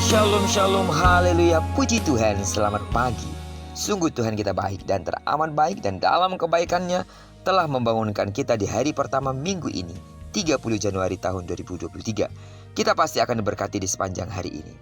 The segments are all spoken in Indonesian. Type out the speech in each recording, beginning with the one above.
Shalom, shalom, haleluya, puji Tuhan, selamat pagi. Sungguh Tuhan kita baik dan teramat baik, dan dalam kebaikannya telah membangunkan kita di hari pertama minggu ini, 30 Januari tahun 2023. Kita pasti akan diberkati di sepanjang hari ini.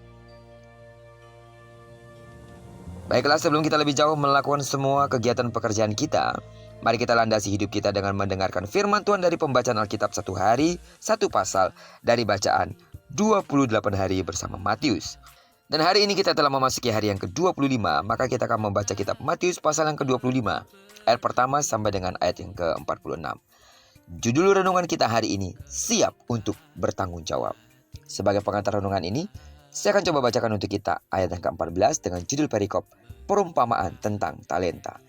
Baiklah, sebelum kita lebih jauh melakukan semua kegiatan pekerjaan kita, mari kita landasi hidup kita dengan mendengarkan firman Tuhan dari pembacaan Alkitab satu hari, satu pasal dari bacaan 28 hari bersama Matius. Dan hari ini kita telah memasuki hari yang ke-25, maka kita akan membaca kitab Matius pasal yang ke-25, ayat pertama sampai dengan ayat yang ke-46. Judul renungan kita hari ini, siap untuk bertanggung jawab. Sebagai pengantar renungan ini, saya akan coba bacakan untuk kita ayat yang ke-14 dengan judul perikop, perumpamaan tentang talenta.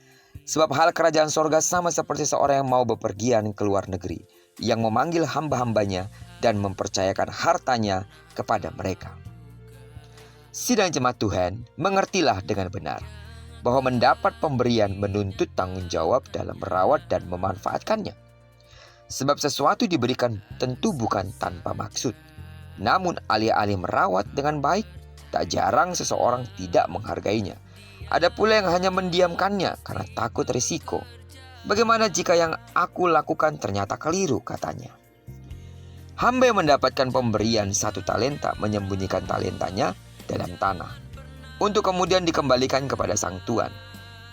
Sebab hal kerajaan sorga sama seperti seorang yang mau bepergian ke luar negeri, yang memanggil hamba-hambanya dan mempercayakan hartanya kepada mereka. Sidang jemaat Tuhan, mengertilah dengan benar bahwa mendapat pemberian menuntut tanggung jawab dalam merawat dan memanfaatkannya. Sebab sesuatu diberikan tentu bukan tanpa maksud. Namun alih-alih merawat dengan baik, tak jarang seseorang tidak menghargainya. Ada pula yang hanya mendiamkannya karena takut risiko. Bagaimana jika yang aku lakukan ternyata keliru, katanya. Hamba yang mendapatkan pemberian 1 talenta menyembunyikan talentanya dalam tanah, untuk kemudian dikembalikan kepada sang tuan.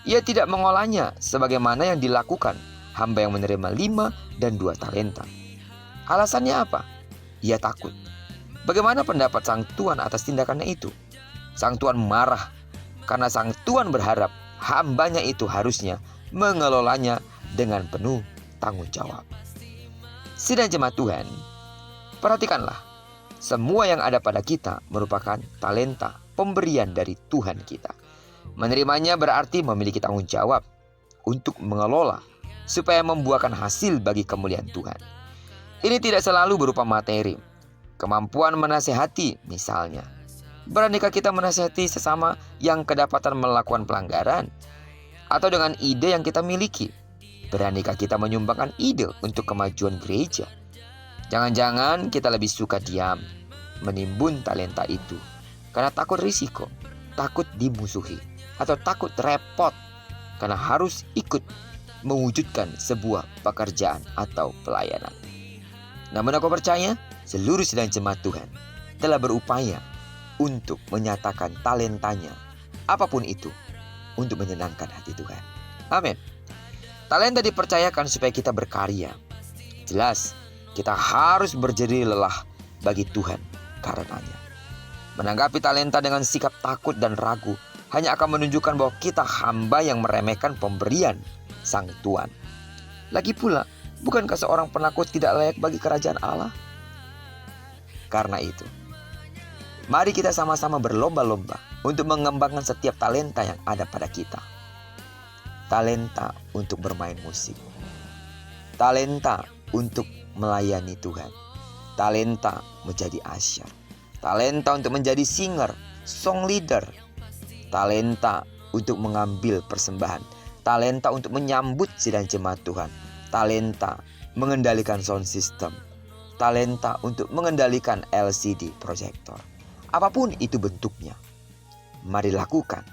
Ia tidak mengolahnya sebagaimana yang dilakukan hamba yang menerima 5 dan 2 talenta. Alasannya apa? Ia takut. Bagaimana pendapat sang tuan atas tindakannya itu? Sang tuan marah karena sang tuan berharap hambanya itu harusnya mengelolanya dengan penuh tanggung jawab. Sidang jemaat Tuhan, perhatikanlah, semua yang ada pada kita merupakan talenta pemberian dari Tuhan kita. Menerimanya berarti memiliki tanggung jawab untuk mengelola supaya membuahkan hasil bagi kemuliaan Tuhan. Ini tidak selalu berupa materi, kemampuan menasehati misalnya. Beranikah kita menasehati sesama yang kedapatan melakukan pelanggaran? Atau dengan ide yang kita miliki, beranikah kita menyumbangkan ide untuk kemajuan gereja? Jangan-jangan kita lebih suka diam, menimbun talenta itu karena takut risiko, takut dimusuhi, atau takut repot karena harus ikut mewujudkan sebuah pekerjaan atau pelayanan. Namun aku percaya seluruh sidang jemaat Tuhan telah berupaya untuk menyatakan talentanya, apapun itu, untuk menyenangkan hati Tuhan. Amin. Talenta dipercayakan supaya kita berkarya. Jelas, kita harus berjerih lelah bagi Tuhan karenanya. Menanggapi talenta dengan sikap takut dan ragu hanya akan menunjukkan bahwa kita hamba yang meremehkan pemberian sang Tuan. Lagi pula, bukankah seorang penakut tidak layak bagi kerajaan Allah? Karena itu, mari kita sama-sama berlomba-lomba untuk mengembangkan setiap talenta yang ada pada kita. Talenta untuk bermain musik, talenta untuk melayani Tuhan, talenta menjadi asyar, talenta untuk menjadi singer, song leader, talenta untuk mengambil persembahan, talenta untuk menyambut sidang jemaat Tuhan, talenta mengendalikan sound system, talenta untuk mengendalikan LCD proyektor. Apapun itu bentuknya, mari lakukan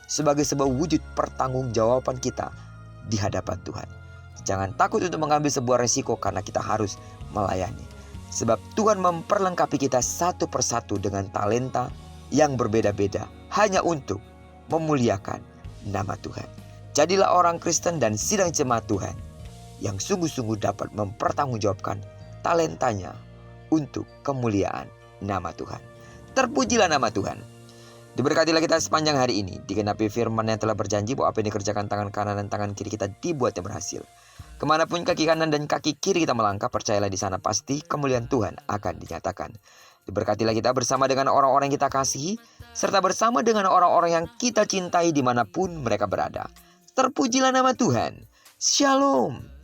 sebagai sebuah wujud pertanggungjawaban kita di hadapan Tuhan. Jangan takut untuk mengambil sebuah resiko karena kita harus melayani. Sebab Tuhan memperlengkapi kita satu persatu dengan talenta yang berbeda-beda hanya untuk memuliakan nama Tuhan. Jadilah orang Kristen dan sidang jemaat Tuhan yang sungguh-sungguh dapat mempertanggungjawabkan talentanya untuk kemuliaan nama Tuhan. Terpujilah nama Tuhan. Diberkatilah kita sepanjang hari ini, digenapi firman yang telah berjanji bahwa apa yang dikerjakan tangan kanan dan tangan kiri kita dibuatnya berhasil. Kemanapun kaki kanan dan kaki kiri kita melangkah, percayalah di sana pasti kemuliaan Tuhan akan dinyatakan. Diberkatilah kita bersama dengan orang-orang yang kita kasihi, serta bersama dengan orang-orang yang kita cintai dimanapun mereka berada. Terpujilah nama Tuhan. Shalom.